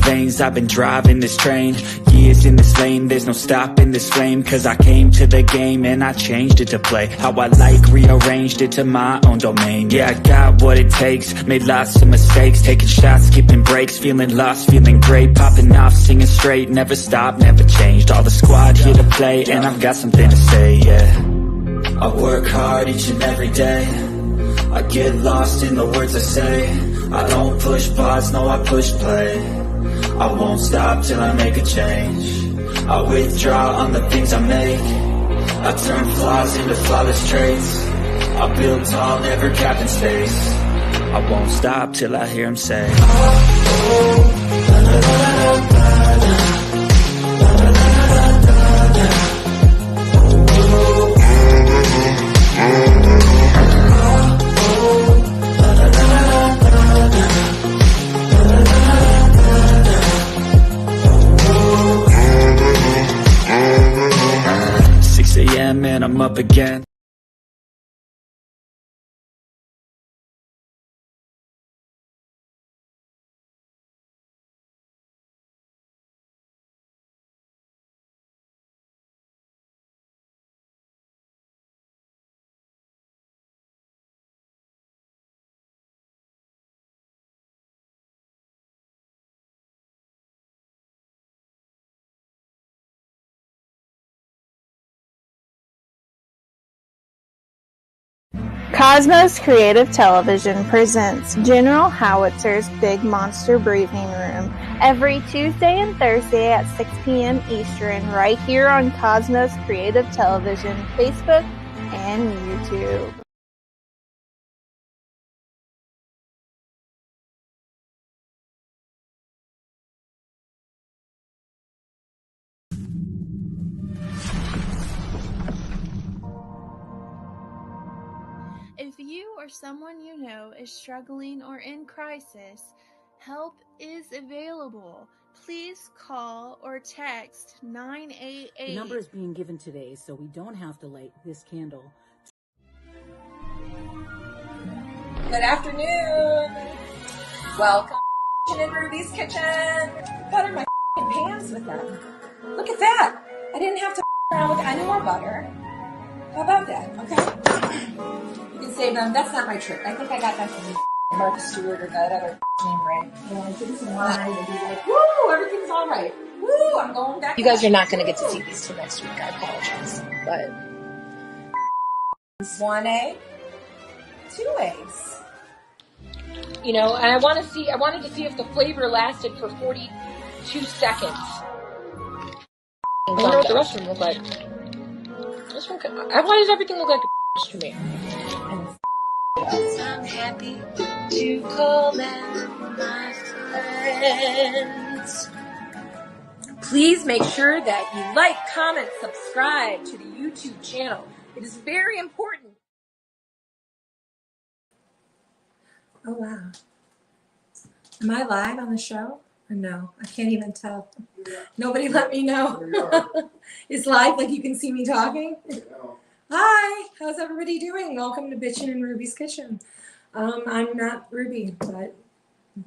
veins, I've been driving this train. Years in this lane, there's no stopping this flame. Cause I came to the game and I changed it to play how I like, rearranged it to my own domain. Yeah, I got what it takes, made lots of mistakes, taking shots, skipping breaks, feeling lost, feeling great, popping off, singing straight, never stopped, never changed. All the squad here to play, and I've got something to say, yeah. I work hard each and every day, I get lost in the words I say. I don't push pause, no, I push play. I won't stop till I make a change. I withdraw on the things I make. I turn flaws into flawless traits. I build tall, never capped in space. I won't stop till I hear him say, oh, oh, la, la, la, la, la, la. And I'm up again. Cosmos Creative Television presents General Howitzer's Big Monster Briefing Room every Tuesday and Thursday at 6 p.m. Eastern right here on Cosmos Creative Television, Facebook, and YouTube. If you or someone you know is struggling or in crisis, help is available. Please call or text 988. The number is being given today, so we don't have to light this candle. Good afternoon. Welcome to Tday Ruby's kitchen. Butter my pans with them. Look at that. I didn't have to around with any more butter. How about that? Okay. You can save them. That's not my trick. I think I got that from Martha Stewart or that other name, right? And give some wine and be like, woo, everything's all right. Woo, I'm going back. You guys are not going to get to see these till next week. I apologize. But 1 egg, 2 eggs. You know, and I wanted to see if the flavor lasted for 42 seconds. I wonder what the rest of them look like. This one, why does everything look like a to me? I'm happy to call them my friends. Please make sure that you like, comment, subscribe to the YouTube channel. It is very important. Oh, wow. Am I live on the show? Or no? I can't even tell. Nobody let me know. It's live, like you can see me talking? Hi, how's everybody doing? Welcome to Bitchin and Ruby's Kitchen. I'm not Ruby, but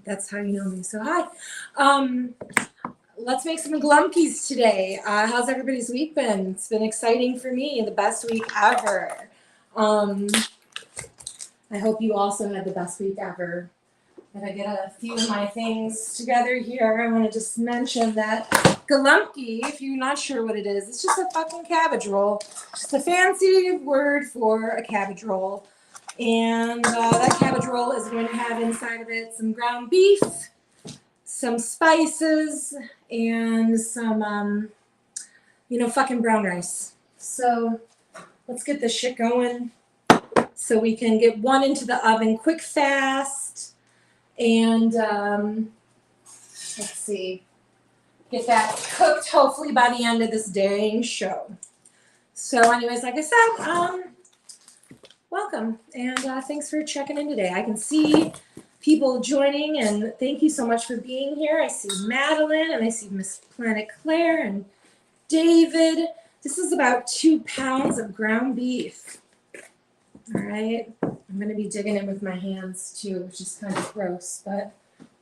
that's how you know me, so hi. Let's make some Golumpkis today. How's everybody's week been? It's been exciting for me, the best week ever. I hope you also had the best week ever. And I get a few of my things together here. I want to just mention that Golumpki, if you're not sure what it is, it's just a fucking cabbage roll. Just a fancy word for a cabbage roll. And that cabbage roll is going to have inside of it some ground beef, some spices, and some, fucking brown rice. So let's get this shit going so we can get one into the oven quick, fast. And let's see, get that cooked hopefully by the end of this dang show. So anyways, like I said, welcome and thanks for checking in today. I can see people joining and thank you so much for being here. I see Madeline and I see Miss Planet Claire and David. This is about 2 pounds of ground beef. All right. I'm going to be digging in with my hands too, which is kind of gross, but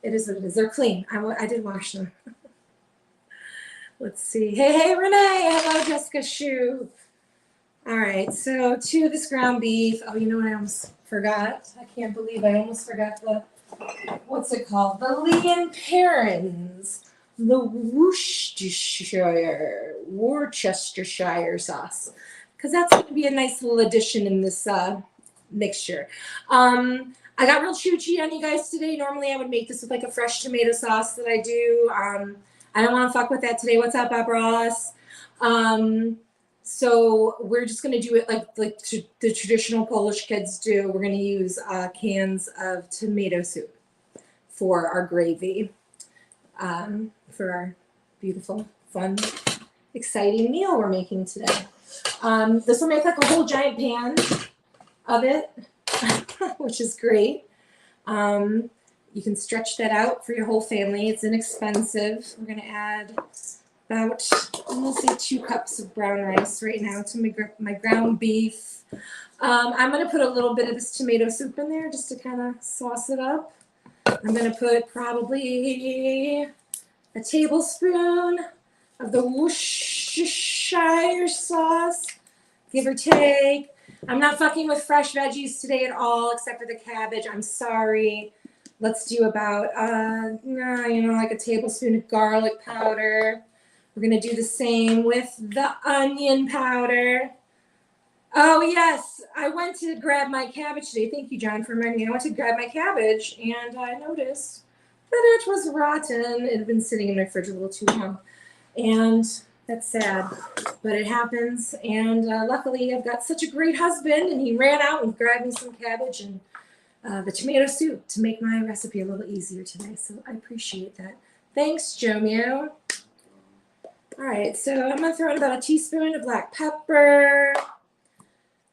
It is what it is. They're clean. I did wash them. Let's see. Hey, Renee. Hello, Jessica Shue. All right, so to this ground beef. Oh, you know what I almost forgot? I can't believe I almost forgot the, what's it called? The Lee and Perrins. The Worcestershire sauce. Because that's going to be a nice little addition in this mixture. I got real choochy on you guys today. Normally I would make this with like a fresh tomato sauce that I do. I don't want to fuck with that today. What's up, Bob Ross? So we're just going to do it like the traditional Polish kids do. We're going to use cans of tomato soup for our gravy, for our beautiful, fun, exciting meal we're making today. This will make like a whole giant pan of it, which is great. You can stretch that out for your whole family. It's inexpensive. We're going to add about, I'm going to say 2 cups of brown rice right now to my ground beef. I'm going to put a little bit of this tomato soup in there just to kind of sauce it up. I'm going to put probably a tablespoon of the Worcestershire sauce, give or take. I'm not fucking with fresh veggies today at all, except for the cabbage. I'm sorry. Let's do about, like a tablespoon of garlic powder. We're going to do the same with the onion powder. Oh, yes. I went to grab my cabbage today. Thank you, John, for reminding me. I went to grab my cabbage, and I noticed that it was rotten. It had been sitting in my fridge a little too long. And that's sad, but it happens. And luckily, I've got such a great husband, and he ran out and grabbed me some cabbage and the tomato soup to make my recipe a little easier today. So I appreciate that. Thanks, Jomio. All right, so I'm going to throw in about a teaspoon of black pepper.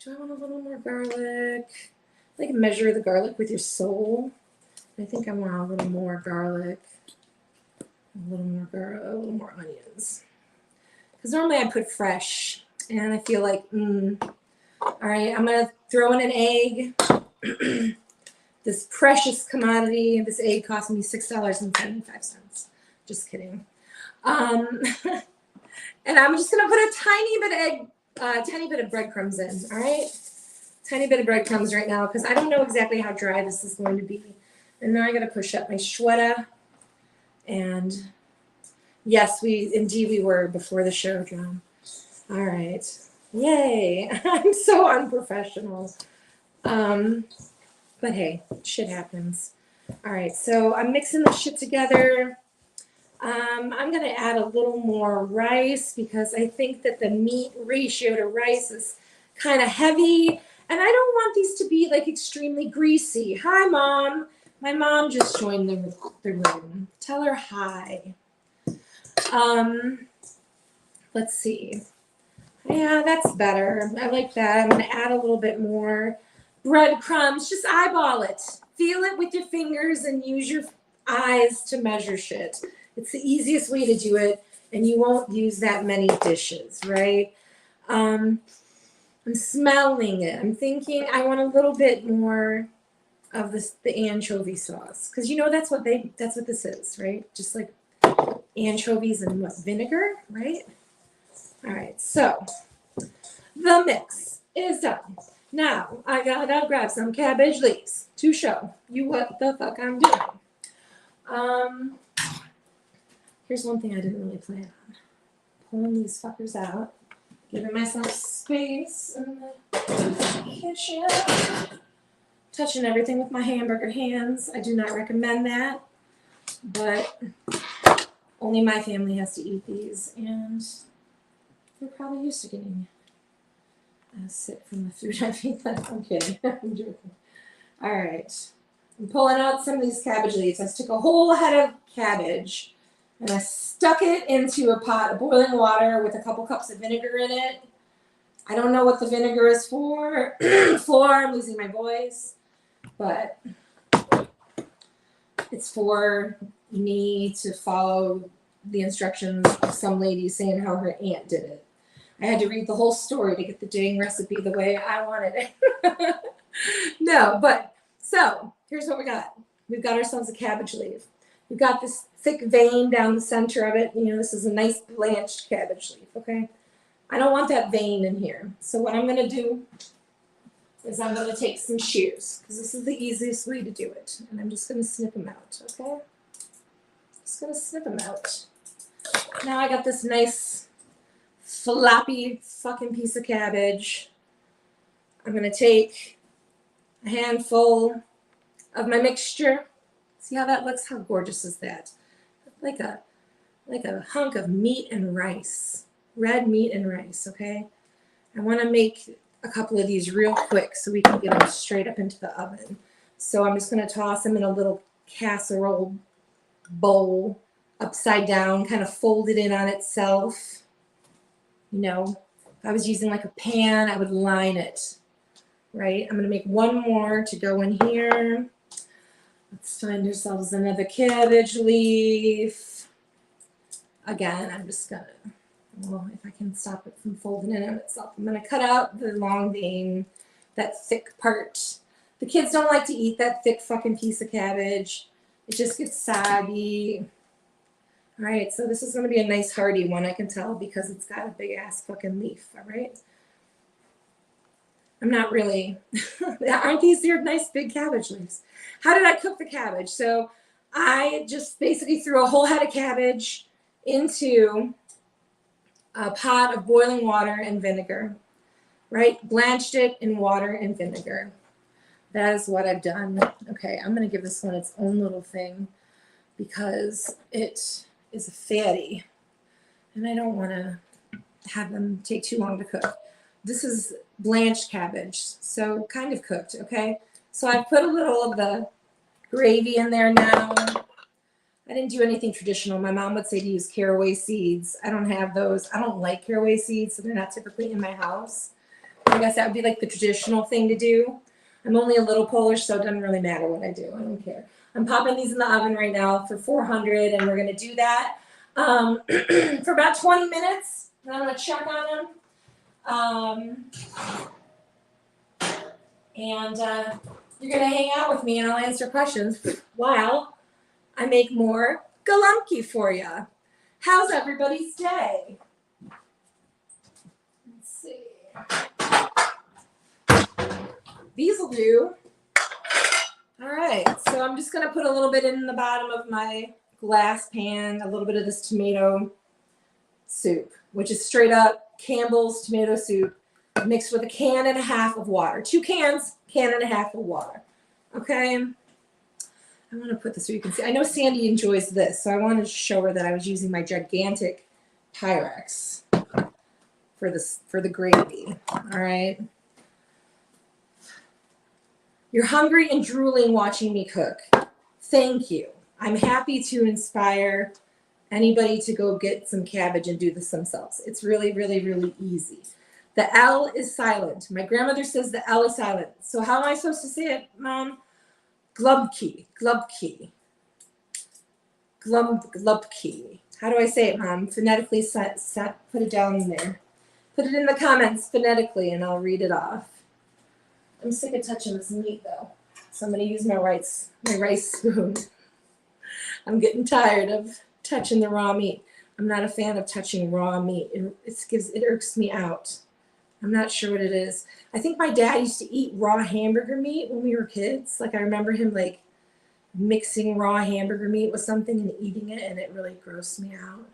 Do I want a little more garlic? Like measure the garlic with your soul. I think I want a little more garlic, a little more onions. Because normally I put fresh, and I feel like, All right, I'm going to throw in an egg. This precious commodity. This egg cost me $6.75. Just kidding. And I'm just going to put a tiny bit of breadcrumbs in, all right? Tiny bit of breadcrumbs right now because I don't know exactly how dry this is going to be. And now I got to push up my shweta. And yes, we were before the show, John. All right. Yay. I'm so unprofessional. But hey, shit happens. All right, so I'm mixing this shit together. I'm going to add a little more rice because I think that the meat ratio to rice is kind of heavy. And I don't want these to be like extremely greasy. Hi, Mom. My mom just joined the room. Tell her hi. Let's see. Yeah, that's better. I like that. I'm going to add a little bit more breadcrumbs. Just eyeball it. Feel it with your fingers and use your eyes to measure shit. It's the easiest way to do it, and you won't use that many dishes, right? I'm smelling it. I'm thinking I want a little bit more of the anchovy sauce, because that's what this is, right? Just like anchovies and what, vinegar, right? All right, so the mix is done. Now I gotta grab some cabbage leaves to show you what the fuck I'm doing. Here's one thing I didn't really plan on. Pulling these fuckers out. Giving myself space in the kitchen. Touching everything with my hamburger hands. I do not recommend that. But only my family has to eat these. And they're probably used to getting a sip from the food I feed them. I'm kidding. I'm joking. All right. I'm pulling out some of these cabbage leaves. I took a whole head of cabbage. And I stuck it into a pot of boiling water with a couple cups of vinegar in it. I don't know what the vinegar is for. I'm losing my voice. But it's for me to follow the instructions of some lady saying how her aunt did it. I had to read the whole story to get the dang recipe the way I wanted it. No, but so here's what we got. We've got ourselves a cabbage leaf. We've got this thick vein down the center of it. You know, this is a nice blanched cabbage leaf, okay? I don't want that vein in here. So what I'm going to do is I'm going to take some shears, because this is the easiest way to do it. And I'm just going to snip them out, okay? Just going to snip them out. Now I got this nice floppy fucking piece of cabbage. I'm going to take a handful of my mixture. See how that looks? How gorgeous is that? Like a hunk of meat and rice. Red meat and rice, okay? I want to make a couple of these real quick so we can get them straight up into the oven. So I'm just going to toss them in a little casserole bowl, upside down, kind of fold it in on itself. You know, if I was using like a pan, I would line it, right? I'm going to make one more to go in here. Let's find ourselves another cabbage leaf. Again, I'm just going to, well, if I can stop it from folding in on itself, I'm going to cut out the long vein, that thick part. The kids don't like to eat that thick fucking piece of cabbage. It just gets soggy. All right, so this is going to be a nice hearty one, I can tell, because it's got a big ass fucking leaf, all right? I'm not really, aren't these your nice big cabbage leaves? How did I cook the cabbage? So I just basically threw a whole head of cabbage into a pot of boiling water and vinegar, right? Blanched it in water and vinegar. That is what I've done. Okay, I'm going to give this one its own little thing because it is a fatty, and I don't want to have them take too long to cook. This is blanched cabbage, so kind of cooked, okay? So I put a little of the gravy in there now. I didn't do anything traditional. My mom would say to use caraway seeds. I don't have those. I don't like caraway seeds, so they're not typically in my house. I guess that would be like the traditional thing to do. I'm only a little Polish, so it doesn't really matter what I do. I don't care. I'm popping these in the oven right now for 400, and we're going to do that for about 20 minutes. And I'm going to check on them. You're going to hang out with me, and I'll answer questions while I make more Golumpki for you. How's everybody's day? Let's see. These will do. All right, so I'm just going to put a little bit in the bottom of my glass pan, a little bit of this tomato soup, which is straight up Campbell's tomato soup mixed with a can and a half of water. 2 cans, can and a half of water. Okay? I want to put this so you can see. I know Sandy enjoys this, so I wanted to show her that I was using my gigantic Pyrex for the gravy. All right? You're hungry and drooling watching me cook. Thank you. I'm happy to inspire anybody to go get some cabbage and do this themselves. It's really, really, really easy. The L is silent. My grandmother says the L is silent. So how am I supposed to say it, Mom? Golumpki, Golumpki, Golumpki. How do I say it, Mom? Phonetically, put it down there. Put it in the comments phonetically, and I'll read it off. I'm sick of touching this meat, though. So I'm going to use my rice spoon. I'm getting tired of touching the raw meat. I'm not a fan of touching raw meat. It irks me out. I'm not sure what it is. I think my dad used to eat raw hamburger meat when we were kids. Like, I remember him, like, mixing raw hamburger meat with something and eating it, and it really grossed me out.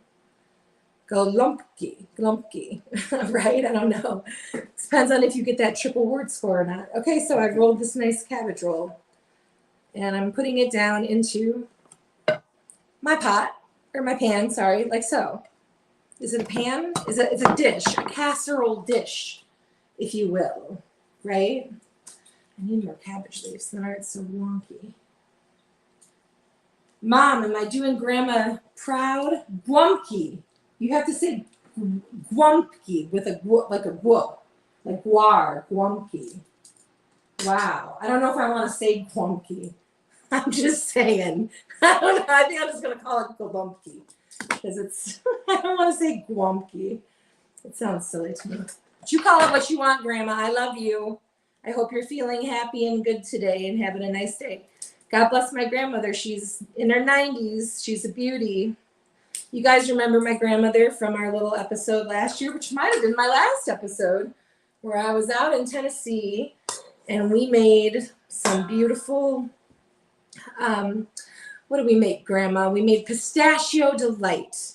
Golumpki, right? I don't know. Depends on if you get that triple word score or not. Okay, so I rolled this nice cabbage roll, and I'm putting it down into my pot, or my pan, sorry, like so. Is it a pan? It's a dish, a casserole dish, if you will, right? I need more cabbage leaves, they aren't so wonky. Mom, am I doing Grandma proud? Golumpki. You have to say Golumpki with a like a guo, like guar, Golumpki. Wow. I don't know if I want to say Golumpki. I'm just saying. I don't know. I think I'm just going to call it Golumpki because it's, I don't want to say Golumpki. It sounds silly to me. But you call it what you want, Grandma. I love you. I hope you're feeling happy and good today and having a nice day. God bless my grandmother. She's in her 90s. She's a beauty. You guys remember my grandmother from our little episode last year, which might have been my last episode, where I was out in Tennessee and we made some beautiful, what did we make, Grandma? We made pistachio delight.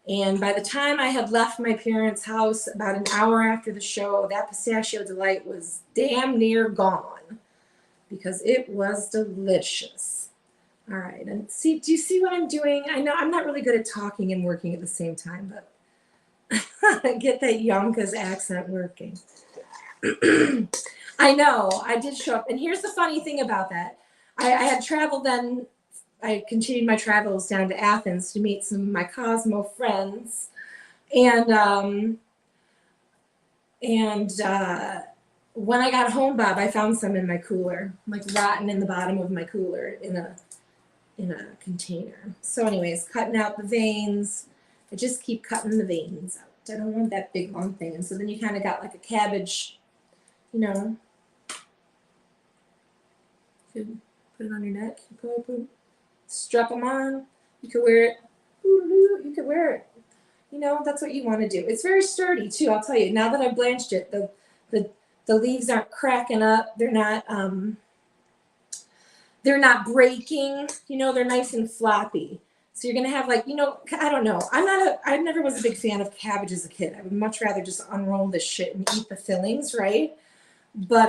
And by the time I had left my parents' house, about an hour after the show, that pistachio delight was damn near gone because it was delicious. All right, and see, do you see what I'm doing? I know I'm not really good at talking and working at the same time, but get that Yonkers accent working. I know, I did show up. And here's the funny thing about that. I had traveled then. I continued my travels down to Athens to meet some of my Cosmo friends. And when I got home, Bob, I found some in my cooler, like rotten in the bottom of my cooler in a container. So anyways, cutting out the veins. I just keep cutting the veins out. I don't want that big long thing. And so then you kind of got like a cabbage, you know. You could put it on your neck. You probably strap them on. You could wear it. You could wear it. You know, that's what you want to do. It's very sturdy too, I'll tell you. Now that I've blanched it, the leaves aren't cracking up. They're not breaking. You know, they're nice and floppy. So you're gonna have like, you know, I don't know. I never was a big fan of cabbage as a kid. I would much rather just unroll this shit and eat the fillings, right? But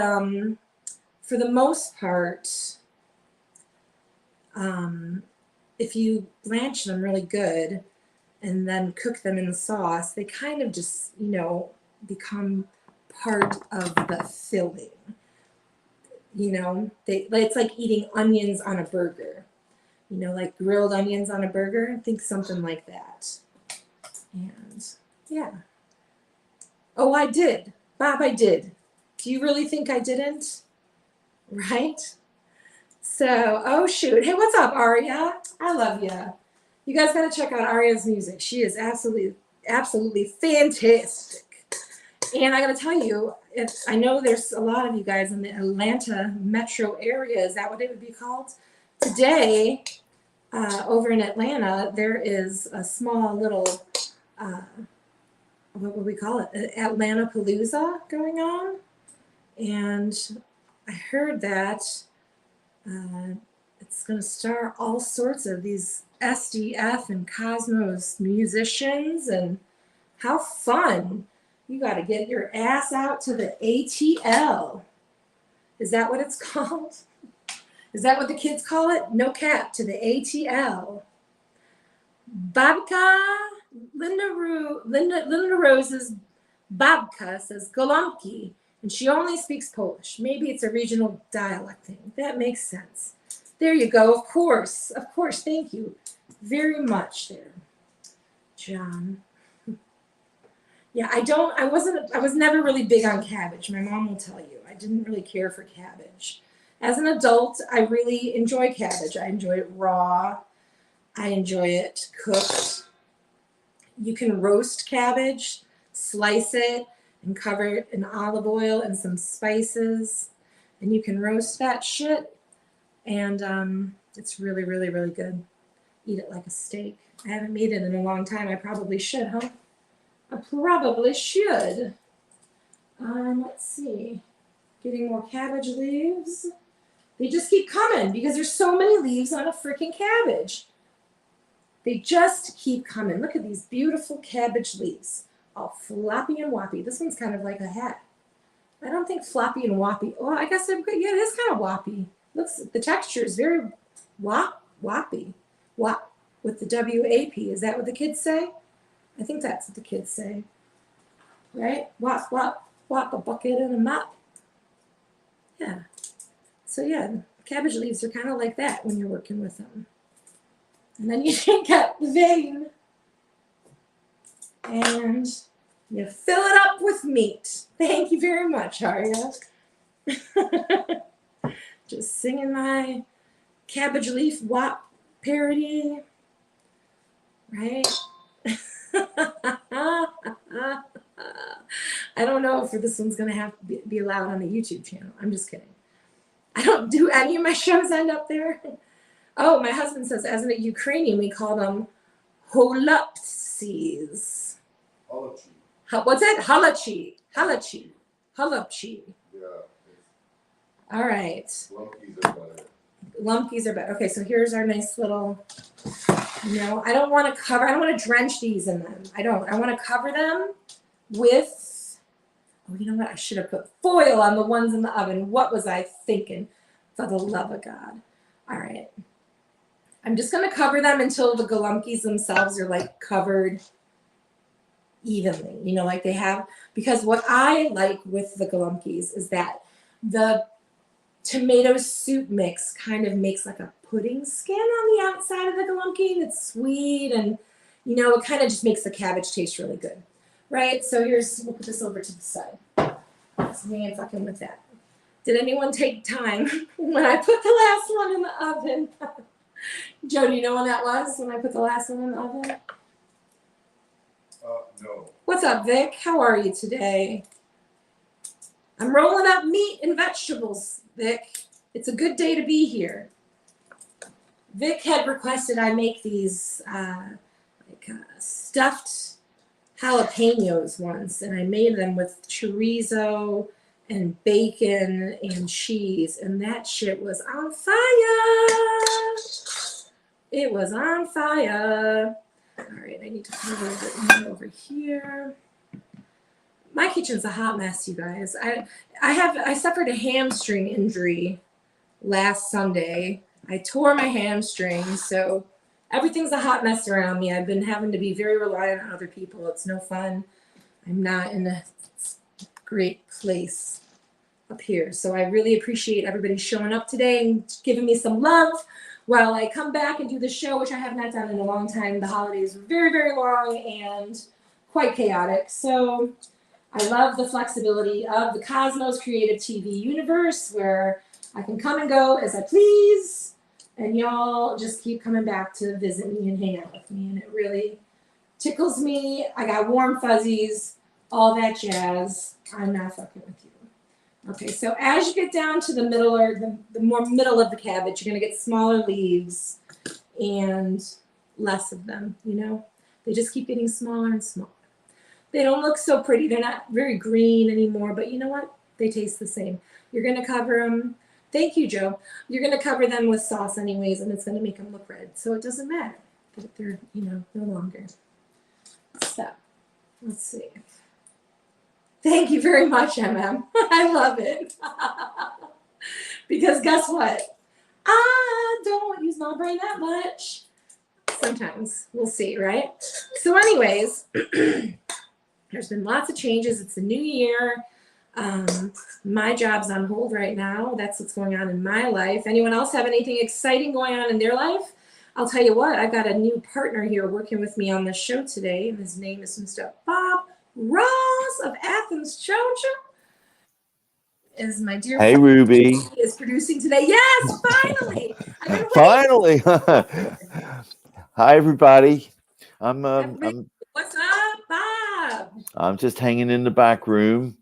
for the most part, if you blanch them really good and then cook them in the sauce, they kind of just, you know, become part of the filling. You know, it's like eating onions on a burger. You know, like grilled onions on a burger. I think something like that. And yeah. Oh, I did. Bob, I did. Do you really think I didn't? Right? So, oh shoot. Hey, what's up, Aria? I love you. You guys got to check out Aria's music. She is absolutely fantastic. And I got to tell you, I know there's a lot of you guys in the Atlanta metro area. Is that what it would be called? Today, over in Atlanta, there is a small little, what would we call it? Atlanta Palooza going on. And I heard that it's going to star all sorts of these SDF and Cosmos musicians. And how fun. You got to get your ass out to the ATL. Is that what it's called? Is that what the kids call it? No cap, to the ATL. Babka, Linda Rose's Babka says Golumpki, and she only speaks Polish. Maybe it's a regional dialect thing. That makes sense. There you go. Of course. Thank you very much there, John. Yeah, I was never really big on cabbage. My mom will tell you. I didn't really care for cabbage. As an adult, I really enjoy cabbage. I enjoy it raw. I enjoy it cooked. You can roast cabbage, slice it, and cover it in olive oil and some spices. And you can roast that shit. And it's really, really, really good. Eat it like a steak. I haven't made it in a long time. I probably should, huh? I probably should. Let's see. Getting more cabbage leaves. They just keep coming because there's so many leaves on a freaking cabbage. They just keep coming. Look at these beautiful cabbage leaves. All floppy and woppy. This one's kind of like a hat. I don't think floppy and woppy. Oh, I guess yeah, it is kind of woppy. Looks, the texture is very woppy. Wop with the W-A-P. Is that what the kids say? I think that's what the kids say. Right? Wop, wop, wop, a bucket and a mop. Yeah. So yeah, cabbage leaves are kind of like that when you're working with them. And then you take out the vein and you fill it up with meat. Thank you very much, Aria. Just singing my cabbage leaf wop parody. Right? I don't know if this one's going to have to be allowed on the YouTube channel. I'm just kidding. I don't do any of my shows end up there. Oh, my husband says, as a Ukrainian, we call them holupsis. Halachi. What's that? Halachi. Halachi. Halapchi. Yeah. All right. Golumpkis are better. Lumpkies are better. Okay, so here's our nice little, I don't want to drench these in them. I want to cover them with, you know what? I should have put foil on the ones in the oven. What was I thinking? For the love of God. All right. I'm just going to cover them until the Golumpkis themselves are like covered evenly, like they have, because what I like with the Golumpkis is that the tomato soup mix kind of makes like a pudding skin on the outside of the Golumpki that's sweet, and it kind of just makes the cabbage taste really good, right? So we'll put this over to the side. So we ain't fucking with that. Did anyone take time when I put the last one in the oven? Joe, do you know when that was, when I put the last one in the oven? No. What's up, Vic? How are you today? I'm rolling up meat and vegetables, Vic. It's a good day to be here. Vic had requested I make these stuffed jalapenos once, and I made them with chorizo and bacon and cheese, and that shit was on fire. It was on fire. All right, I need to put a little bit more over here. My kitchen's a hot mess, you guys. I suffered a hamstring injury last Sunday. I tore my hamstring, so everything's a hot mess around me. I've been having to be very reliant on other people. It's no fun. I'm not in a great place up here. So I really appreciate everybody showing up today and giving me some love while I come back and do the show, which I have not done in a long time. The holidays were very, very long and quite chaotic. So I love the flexibility of the Cosmos Creative TV universe, where I can come and go as I please, and y'all just keep coming back to visit me and hang out with me, and it really tickles me. I got warm fuzzies, all that jazz. I'm not fucking with you. Okay, so as you get down to the middle, or the more middle of the cabbage, you're gonna get smaller leaves and less of them, They just keep getting smaller and smaller. They don't look so pretty. They're not very green anymore, but you know what? They taste the same. You're gonna cover them. Thank you, Joe. You're gonna cover them with sauce anyways, and it's gonna make them look red. So it doesn't matter that they're, no longer. So, let's see. Thank you very much, MM. I love it. Because guess what? I don't use my brain that much. Sometimes. We'll see, right? So anyways, there's been lots of changes. It's a new year. My job's on hold right now. That's what's going on in my life. Anyone else have anything exciting going on in their life? I'll tell you what, I've got a new partner here working with me on the show today, and his name is Mr. Bob Ross of Athens, Georgia. Is my dear Hey, friend Ruby. is producing today. Yes, finally. I've been Finally. Hi, everybody. I'm What's up, Bob? I'm just hanging in the back room.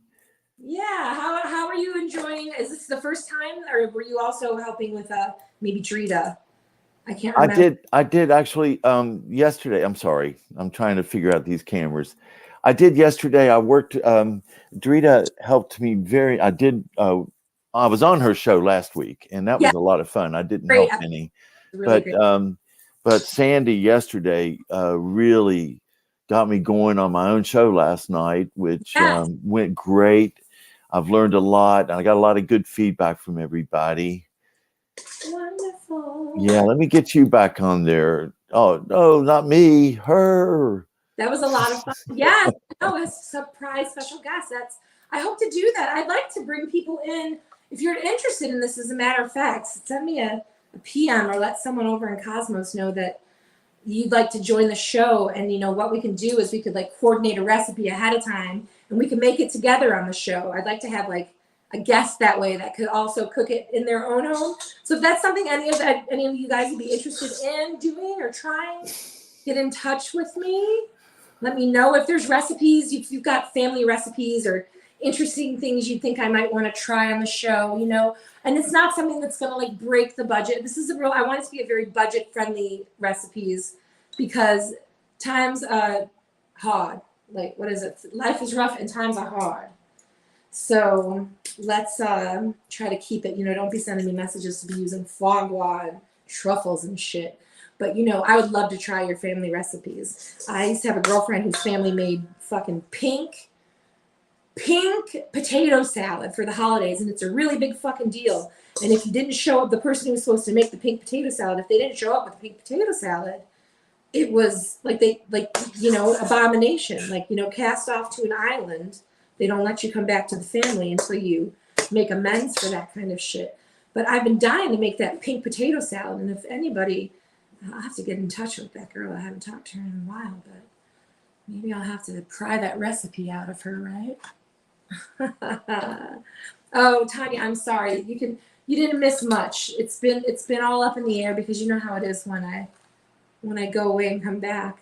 Yeah, how are you enjoying? Is this the first time, or were you also helping with maybe Drita? I can't remember. I did actually yesterday. I'm sorry. I'm trying to figure out these cameras. I did yesterday. I worked Drita helped me I was on her show last week, and that was a lot of fun. I didn't help any. Really but Sandy yesterday really got me going on my own show last night, which went great. I've learned a lot, and I got a lot of good feedback from everybody. Wonderful. Yeah, let me get you back on there. Oh, no, not me, her. That was a lot of fun. Yes, a surprise special guest. I hope to do that. I'd like to bring people in. If you're interested in this, as a matter of fact, send me a PM or let someone over in Cosmos know that you'd like to join the show. And what we can do is we could coordinate a recipe ahead of time, and we can make it together on the show. I'd like to have a guest that way that could also cook it in their own home. So if that's something any of you guys would be interested in doing or trying, get in touch with me. Let me know if there's recipes, if you've got family recipes or interesting things you think I might want to try on the show, you know, and it's not something that's going to like break the budget. This is I want it to be a very budget friendly recipes because times are hard. Like, what is it? Life is rough and times are hard. So let's try to keep it, you know, don't be sending me messages to be using foie gras and truffles and shit. But, you know, I would love to try your family recipes. I used to have a girlfriend whose family made fucking pink potato salad for the holidays, and it's a really big fucking deal. And if you didn't show up, the person who was supposed to make the pink potato salad, if they didn't show up with the pink potato salad, it was like you know, abomination, like, you know, cast off to an island. They don't let you come back to the family until you make amends for that kind of shit. But I've been dying to make that pink potato salad, and if anybody, I'll have to get in touch with that girl. I haven't talked to her in a while, but maybe I'll have to pry that recipe out of her, right? Oh, Tanya, I'm sorry. You didn't miss much. It's been all up in the air because you know how it is when I go away and come back.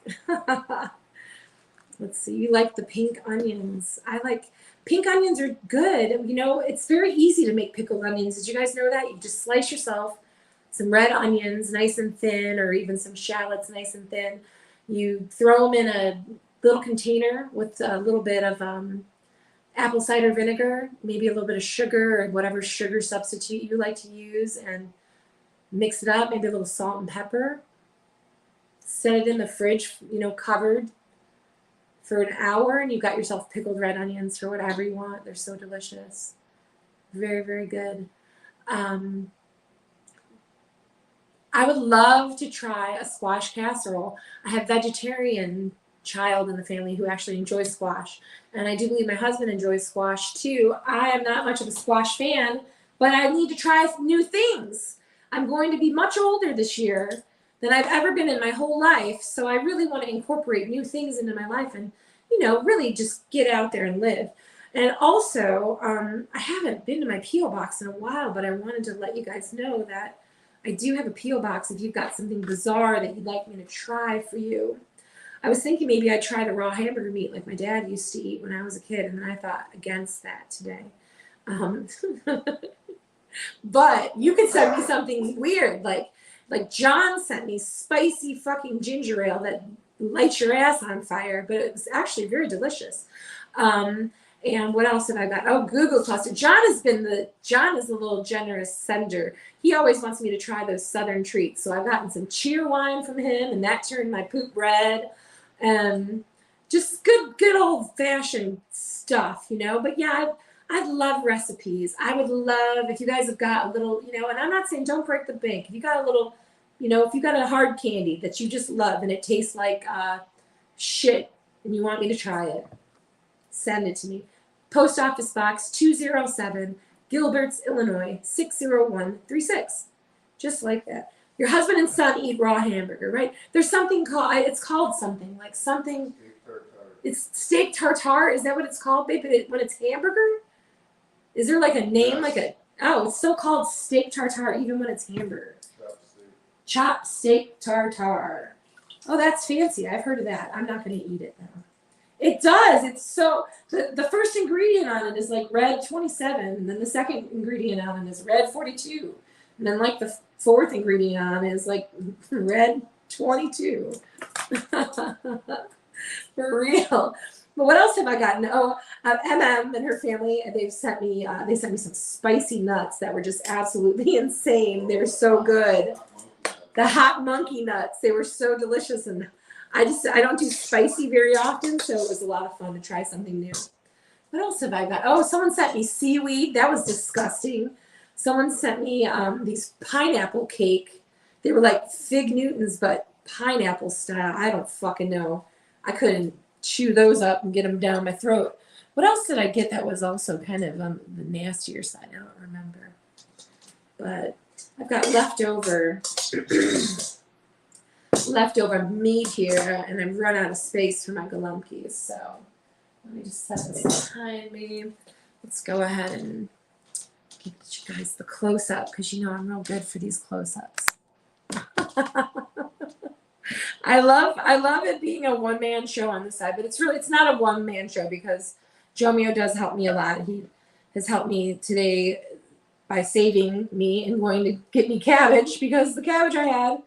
Let's see. You like the pink onions. I like pink onions are good. You know, it's very easy to make pickled onions. Did you guys know that? You just slice yourself some red onions nice and thin, or even some shallots nice and thin. You throw them in a little container with a little bit of apple cider vinegar, maybe a little bit of sugar or whatever sugar substitute you like to use, and mix it up, maybe a little salt and pepper. Set it in the fridge, you know, covered for an hour, and you got yourself pickled red onions or whatever you want. They're so delicious. Very, very good. I would love to try a squash casserole. I have vegetarian child in the family who actually enjoys squash, and I do believe my husband enjoys squash too. I am not much of a squash fan, but I need to try new things. I'm going to be much older this year than I've ever been in my whole life, so I really want to incorporate new things into my life and, you know, really just get out there and live. And also, I haven't been to my P.O. box in a while, but I wanted to let you guys know that I do have a P.O. box if you've got something bizarre that you'd like me to try for you. I was thinking maybe I'd try the raw hamburger meat like my dad used to eat when I was a kid, and then I thought against that today. But you could send me something weird, like John sent me spicy fucking ginger ale that lights your ass on fire, but it was actually very delicious. And what else have I got? Oh, Google cluster. John is a little generous sender. He always wants me to try those Southern treats. So I've gotten some cheer wine from him, and that turned my poop red. Just good old fashioned stuff, you know. But yeah, I'd love recipes. I would love if you guys have got a little, you know, and I'm not saying don't break the bank. If you got a little, you know, if you got a hard candy that you just love and it tastes like shit and you want me to try it, send it to me. Post Office Box 207, Gilbert's, Illinois 60136. Just like that. Your husband and son eat raw hamburger, right? There's something called, it's called something, like something, it's steak tartare. Is that what it's called, babe? When it's hamburger? Is there like a name, like a, oh, it's still called steak tartare even when it's hamburger. Chopped steak tartare. Oh, that's fancy. I've heard of that. I'm not going to eat it though. It does. It's so, the first ingredient on it is like red 27, and then the second ingredient on it is red 42. And then like the fourth ingredient on it is like red 22. For real. But what else have I gotten? Oh, MM and her family, they sent me some spicy nuts that were just absolutely insane. They were so good. The hot monkey nuts, they were so delicious, and I don't do spicy very often, so it was a lot of fun to try something new. What else have I got? Oh, someone sent me seaweed. That was disgusting. Someone sent me these pineapple cake. They were like Fig Newtons, but pineapple style. I don't fucking know. I couldn't chew those up and get them down my throat. What else did I get that was also kind of on the nastier side? I don't remember. But I've got leftover meat here, and I've run out of space for my Golumpkis. So let me just set this behind me. Let's go ahead and get you guys the close-up, because you know I'm real good for these close-ups. I love it being a one-man show on the side, but it's not a one-man show because Jomeo does help me a lot. He has helped me today by saving me and going to get me cabbage, because the cabbage I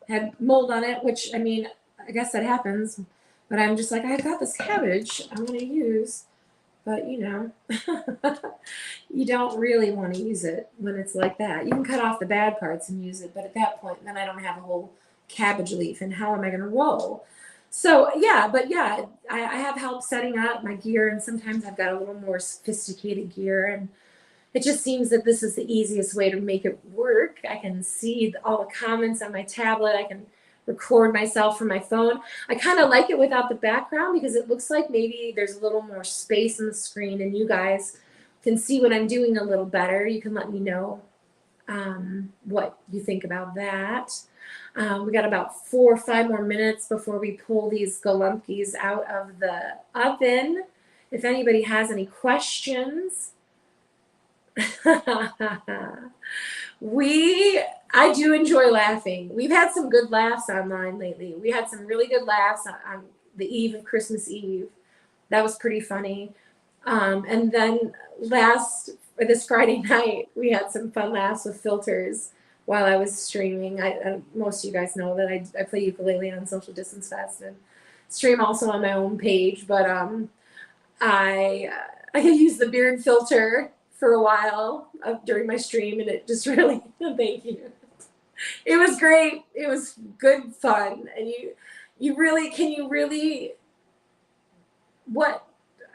had mold on it, which, I mean, I guess that happens. But I'm just like, I got this cabbage I'm going to use. But, you know, you don't really want to use it when it's like that. You can cut off the bad parts and use it. But at that point, then I don't have a whole cabbage leaf. And how am I going to roll? So, yeah, but yeah, I have help setting up my gear. And sometimes I've got a little more sophisticated gear. And it just seems that this is the easiest way to make it work. I can see all the comments on my tablet. I can record myself from my phone. I kind of like it without the background, because it looks like maybe there's a little more space on the screen and you guys can see what I'm doing a little better. You can let me know what you think about that. We got about 4 or 5 more minutes before we pull these Golumpkis out of the oven. If anybody has any questions. I do enjoy laughing. We've had some good laughs online lately. We had some really good laughs on the eve of Christmas Eve. That was pretty funny. And then this Friday night, we had some fun laughs with filters while I was streaming. Most of you guys know that I play ukulele on Social Distance Fest and stream also on my own page. But I use the beard filter for a while during my stream, and it just really, thank you. It was great. It was good fun. And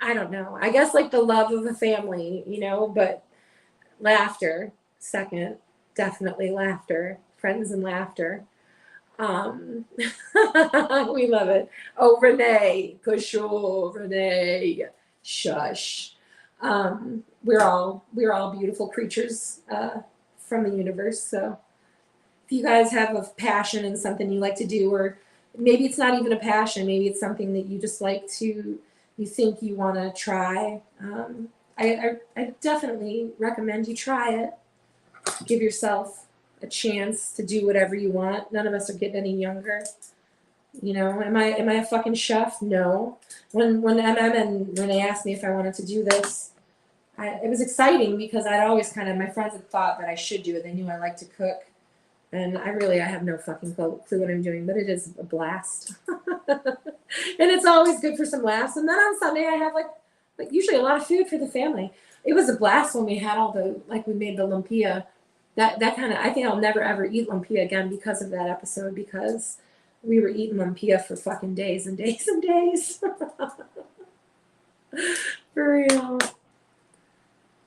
I don't know. I guess like the love of a family, you know, but laughter, second, definitely laughter, friends and laughter. We love it. Oh, Renee, Kusho, Renee, shush. We're all beautiful creatures from the universe. So if you guys have a passion and something you like to do, or maybe it's not even a passion, maybe it's something that you just like to, you think you want to try, I definitely recommend you try it. Give yourself a chance to do whatever you want. None of us are getting any younger. You know, am I a fucking chef? No. When MM and Renee asked me if I wanted to do this, it was exciting, because I'd always my friends had thought that I should do it. They knew I like to cook. And I have no fucking clue what I'm doing, but it is a blast. And it's always good for some laughs. And then on Sunday, I have like usually a lot of food for the family. It was a blast when we had we made the lumpia. That I think I'll never ever eat lumpia again because of that episode, because we were eating lumpia for fucking days and days and days. For real.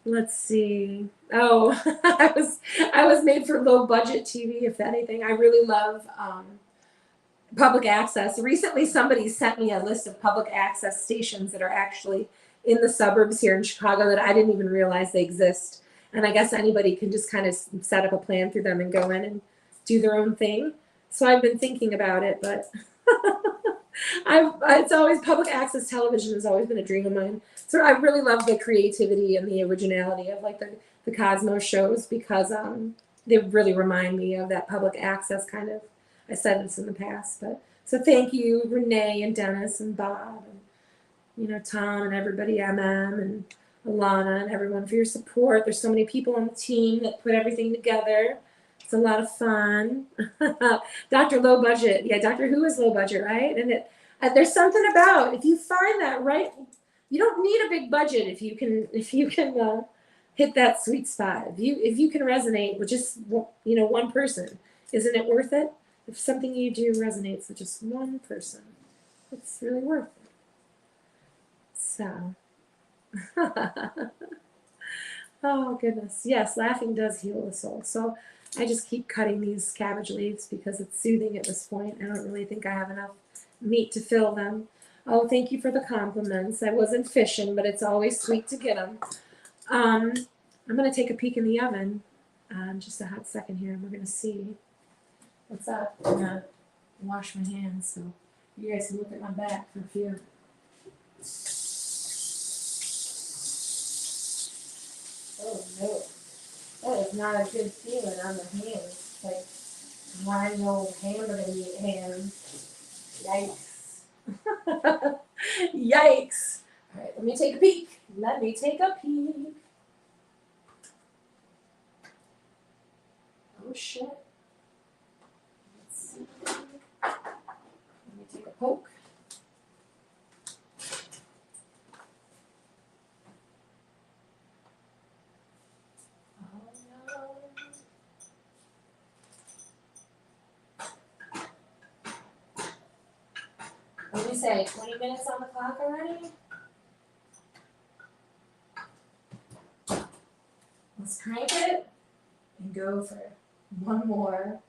Let's see. Oh, I was made for low budget TV, if anything. I really love public access. Recently, somebody sent me a list of public access stations that are actually in the suburbs here in Chicago that I didn't even realize they exist. And I guess anybody can just kind of set up a plan through them and go in and do their own thing. So I've been thinking about it, but it's always, public access television has always been a dream of mine. So I really love the creativity and the originality of the Cosmos shows, because they really remind me of that public access kind of. I said this in the past, but so thank you, Renee and Dennis and Bob and Tom and everybody, MM and Alana and everyone, for your support. There's so many people on the team that put everything together. It's a lot of fun. Dr. Low Budget. Yeah, Doctor Who is low budget, right? And there's something about, if you find that right, you don't need a big budget if you can hit that sweet spot. If you can resonate with just one person, isn't it worth it? If something you do resonates with just one person, it's really worth it. So, oh goodness, yes, laughing does heal the soul. So I just keep cutting these cabbage leaves because it's soothing at this point. I don't really think I have enough meat to fill them. Oh, thank you for the compliments. I wasn't fishing, but it's always sweet to get them. I'm going to take a peek in the oven. Just a hot second here, and we're going to see what's up. I'm going to wash my hands so you guys can look at my back for a few. Oh, no. That is not a good feeling on the hands. It's like wine old hamburger meat hands. Yikes. Yikes. All right, let me take a peek. Let me take a peek. Oh shit. Let's see. Let me take a poke. Oh no. What do we say? 20 minutes on the clock already? Let's crank it and go for one more.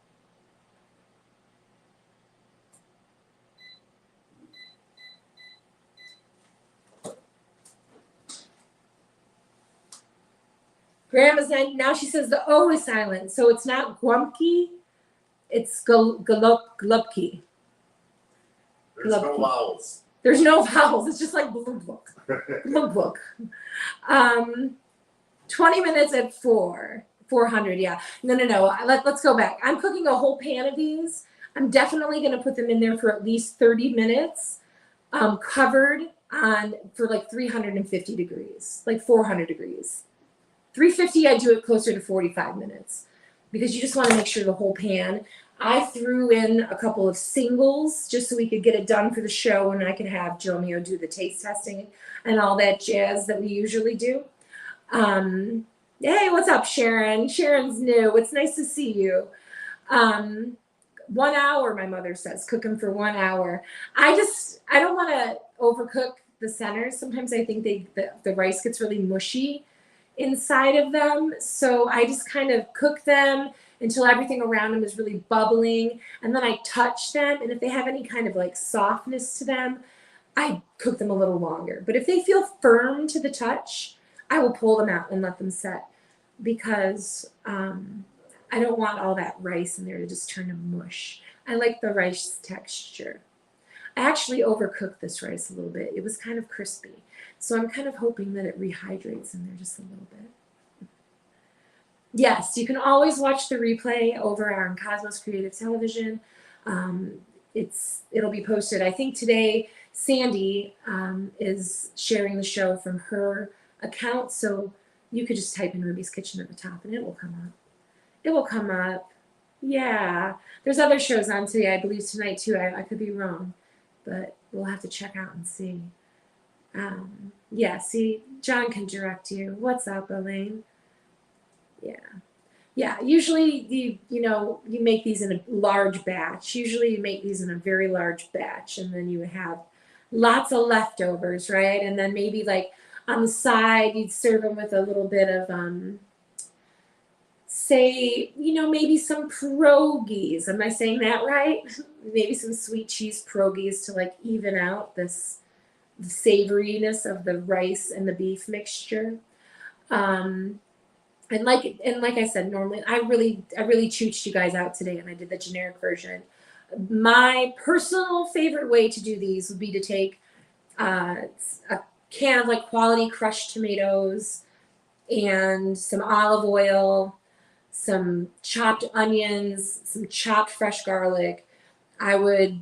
Grandma's now she says the O is silent, so it's not Golumpki, it's Golumpki. There's no vowels. There's no vowels. It's just like book. 20 minutes at 400. Yeah. No. Let's go back. I'm cooking a whole pan of these. I'm definitely going to put them in there for at least 30 minutes, covered on for like 350 degrees, like 400 degrees. 350, I do it closer to 45 minutes because you just want to make sure the whole pan. I threw in a couple of singles just so we could get it done for the show and I could have Jomio do the taste testing and all that jazz that we usually do. Hey, what's up, Sharon? Sharon's new. It's nice to see you. 1 hour, my mother says, cook them for 1 hour. I don't want to overcook the centers. Sometimes I think the rice gets really mushy inside of them. So I just kind of cook them until everything around them is really bubbling. And then I touch them. And if they have any kind of like softness to them, I cook them a little longer. But if they feel firm to the touch, I will pull them out and let them set because I don't want all that rice in there to just turn to mush. I like the rice texture. I actually overcooked this rice a little bit. It was kind of crispy. So I'm kind of hoping that it rehydrates in there just a little bit. Yes, you can always watch the replay over on Cosmos Creative Television. It'll be posted. I think today Sandy is sharing the show from her account. So you could just type in Ruby's Kitchen at the top and it will come up. It will come up. Yeah. There's other shows on today, I believe tonight too. I could be wrong, but we'll have to check out and see. Yeah, see, John can direct you. What's up, Elaine? Yeah. Usually you make these in a large batch. Usually you make these in a very large batch, and then you have lots of leftovers, right? And then maybe like on the side, you'd serve them with a little bit of, say, maybe some pierogies. Am I saying that right? Maybe some sweet cheese pierogies to like even out the savoriness of the rice and the beef mixture. And like I said, normally I really chooched you guys out today and I did the generic version. My personal favorite way to do these would be to take a can of like quality crushed tomatoes and some olive oil, some chopped onions, some chopped fresh garlic. I would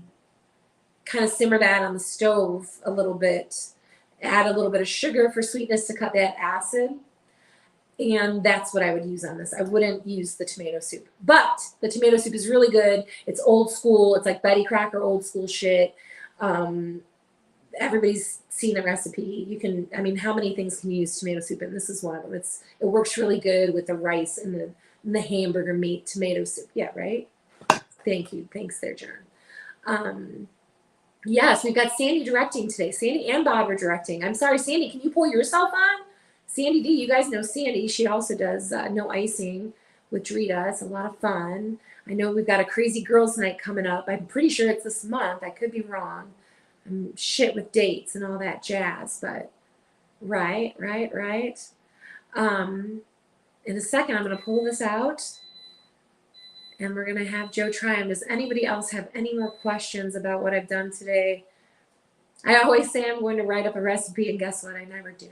kind of simmer that on the stove a little bit, add a little bit of sugar for sweetness to cut that acid. And that's what I would use on this. I wouldn't use the tomato soup, but the tomato soup is really good. It's old school. It's like Betty Crocker old school shit. Everybody's seen the recipe. How many things can you use tomato soup in? This is one of them. It works really good with the rice and the hamburger meat tomato soup. Yeah, right? Thank you. Thanks there, John. Yes, we've got Sandy directing today. Sandy and Bob are directing. I'm sorry, Sandy, can you pull yourself on? Sandy D, you guys know Sandy. She also does No Icing with Drita. It's a lot of fun. I know we've got a crazy girls' night coming up. I'm pretty sure it's this month. I could be wrong. I'm shit with dates and all that jazz, but right. In a second, I'm going to pull this out. And we're going to have Joe try them. Does anybody else have any more questions about what I've done today? I always say I'm going to write up a recipe, and guess what? I never do.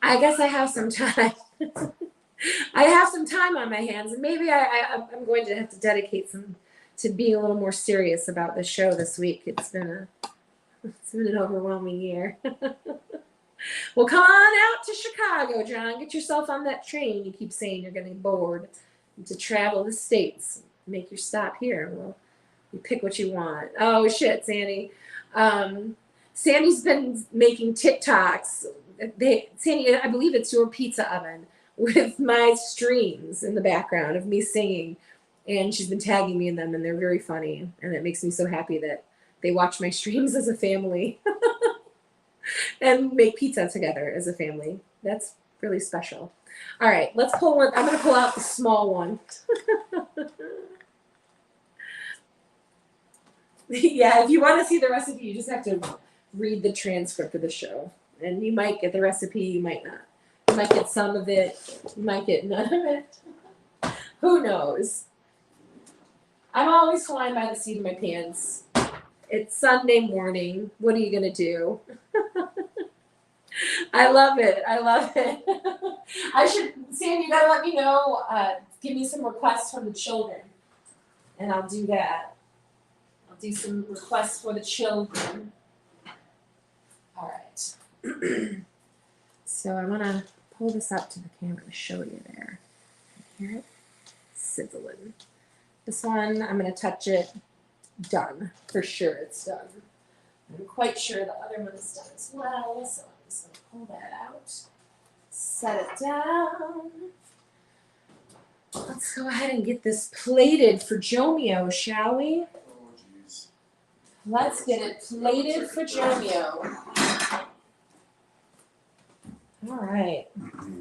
I guess I have some time. I have some time on my hands, and maybe I'm going to have to dedicate some to being a little more serious about the show this week. It's been an overwhelming year. Well, come on out to Chicago, John. Get yourself on that train. You keep saying you're getting bored. To travel the states. Make your stop here. Well, you pick what you want. Oh, shit, Sandy. Sandy's been making TikToks. Sandy, I believe it's your pizza oven with my streams in the background of me singing. And she's been tagging me in them, and they're very funny. And it makes me so happy that they watch my streams as a family and make pizza together as a family. That's really special. All right, let's pull one. I'm going to pull out the small one. Yeah, if you want to see the recipe, you just have to read the transcript of the show. And you might get the recipe, you might not. You might get some of it, you might get none of it. Who knows? I'm always flying by the seat of my pants. It's Sunday morning. What are you going to do? I love it. I love it. Sam, you got to let me know. Give me some requests from the children. And I'll do that. I'll do some requests for the children. All right. So I want to pull this up to the camera to show you there. Hear it? Sizzling. This one, I'm going to touch it. Done. For sure it's done. I'm quite sure the other one is done as well. So I'm just going to pull that out. Set it down. Let's go ahead and get this plated for Jomio, shall we? Oh, jeez. Let's get it plated for Jomio. All right.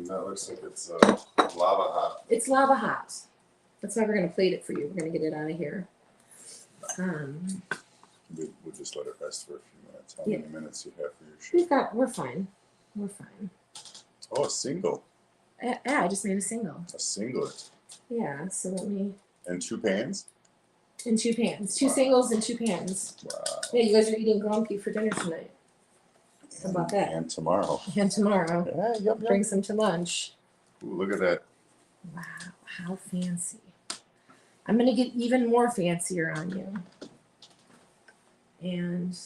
That looks like it's lava hot. It's lava hot. That's why we're going to plate it for you. We're going to get it out of here. We'll just let it rest for a few minutes. How many minutes you have for your show? We're fine. We're fine. Oh, a single. Yeah, I just made a single. A singlet. Yeah, so let me. And 2 pans? In 2 pans. 2 singles and 2 pans. Wow. Yeah, you guys are eating Golumpki for dinner tonight. How about that? And tomorrow. And tomorrow. Yeah, yep. Bring some to lunch. Ooh, look at that. Wow, how fancy. I'm going to get even more fancier on you. And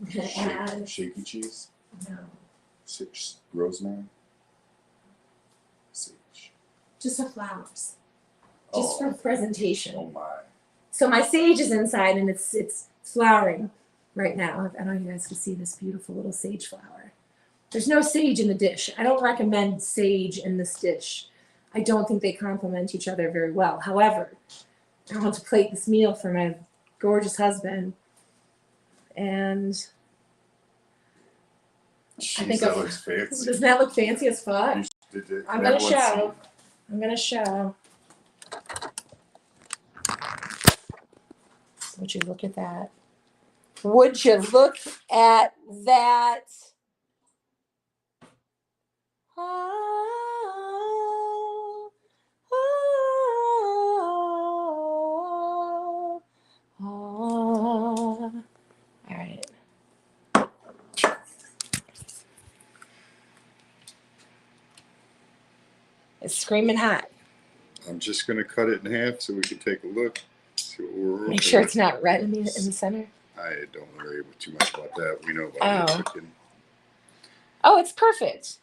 I'm going to add. Shaky cheese? No. Rosemary? Sage. Just the flowers. Just for Oh presentation. my. So my sage is inside and it's flowering right now. I don't know if you guys can see this beautiful little sage flower. There's no sage in the dish. I don't recommend sage in this dish. I don't think they complement each other very well. However, I want to plate this meal for my gorgeous husband. And Jeez, I think that looks fancy. Doesn't that look fancy as fuck? I'm going to show. I'm going to show. Would you look at that? Would you look at that? Oh, oh, oh. All right. It's screaming hot. I'm just going to cut it in half so we can take a look. See what we're Make sure it's not red in the center. I don't worry too much about that. We know about the chicken. Oh, it's perfect.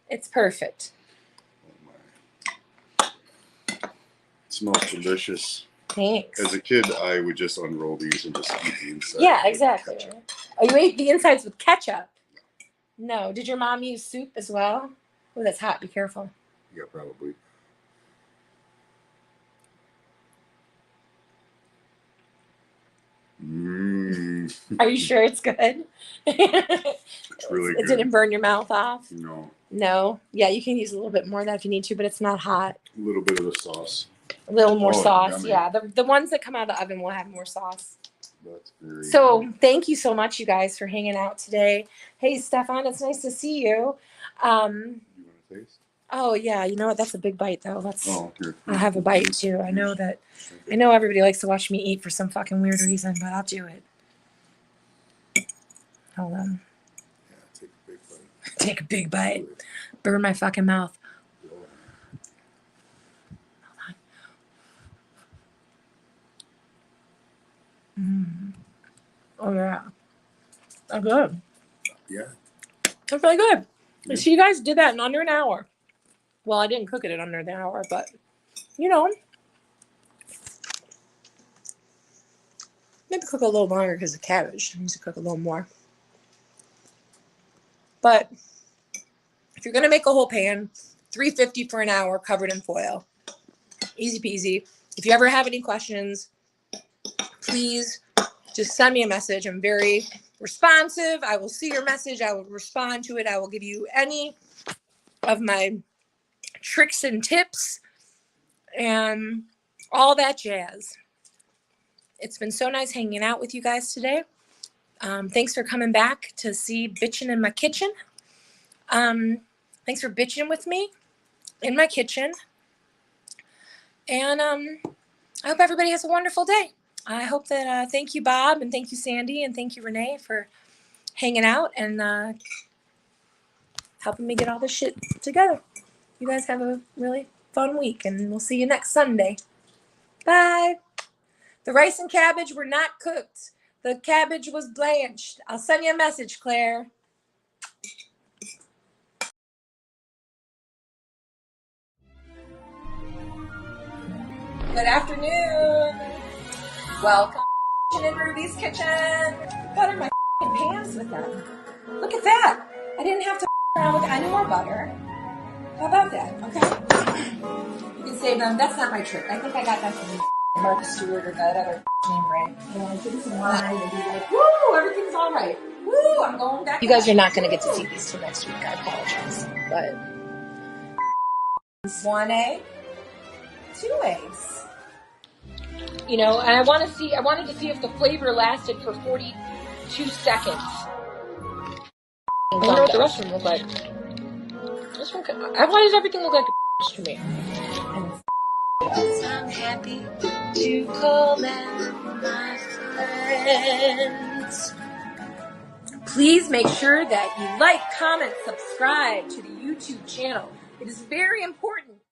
It's perfect. Oh my. It smells delicious. Thanks. As a kid, I would just unroll these and just eat the inside. Yeah, exactly. Ketchup. Oh, you ate the insides with ketchup? No. Did your mom use soup as well? Oh, that's hot. Be careful. Yeah, probably. Are you sure it's good? It's really good. It didn't burn your mouth off? No. No. Yeah, you can use a little bit more of that if you need to, but it's not hot. A little bit of the sauce. A little more sauce. Yummy. Yeah, the ones that come out of the oven will have more sauce. That's very So good. thank you so much, you guys, for hanging out today. Hey, Stefan, it's nice to see you. You want to taste? Oh yeah, you know what? That's a big bite though. Here. I'll have a bite too. I know everybody likes to watch me eat for some fucking weird reason, but I'll do it. Hold on. Yeah, take a big bite. Take a big bite. Burn my fucking mouth. Oh yeah. Oh good. Yeah. It's really good. So you guys did that in under an hour. Well, I didn't cook it in under an hour, but you know, maybe cook a little longer because the cabbage needs to cook a little more. But if you're gonna make a whole pan, $3.50 for an hour, covered in foil. Easy peasy. If you ever have any questions, please just send me a message. I'm very responsive. I will see your message. I will respond to it. I will give you any of my tricks and tips and all that jazz. It's been so nice hanging out with you guys today. Thanks for coming back to see Bitchin' in my kitchen. Thanks for bitching with me in my kitchen. And I hope everybody has a wonderful day. I hope that, thank you, Bob, and thank you, Sandy, and thank you, Renee, for hanging out and helping me get all this shit together. You guys have a really fun week, and we'll see you next Sunday. Bye. The rice and cabbage were not cooked. The cabbage was blanched. I'll send you a message, Claire. Good afternoon. Welcome to Tday Ruby's kitchen. Butter my pants with them. Look at that. I didn't have to around with any more butter. How about that? Okay. You can save them. That's not my trick. I think I got that from Mark Stewart or that other name, right? And give some wine and be like, woo, everything's all right. Woo, I'm going back. You guys are not going to get to see these till next week. I apologize. But 1 egg, 2 eggs. You know, and I wanted to see if the flavor lasted for 42 seconds. I wonder what the rest of them look like. This one, I wanted everything to look like to me. I'm happy to call them my friends. Please make sure that you like, comment, subscribe to the YouTube channel. It is very important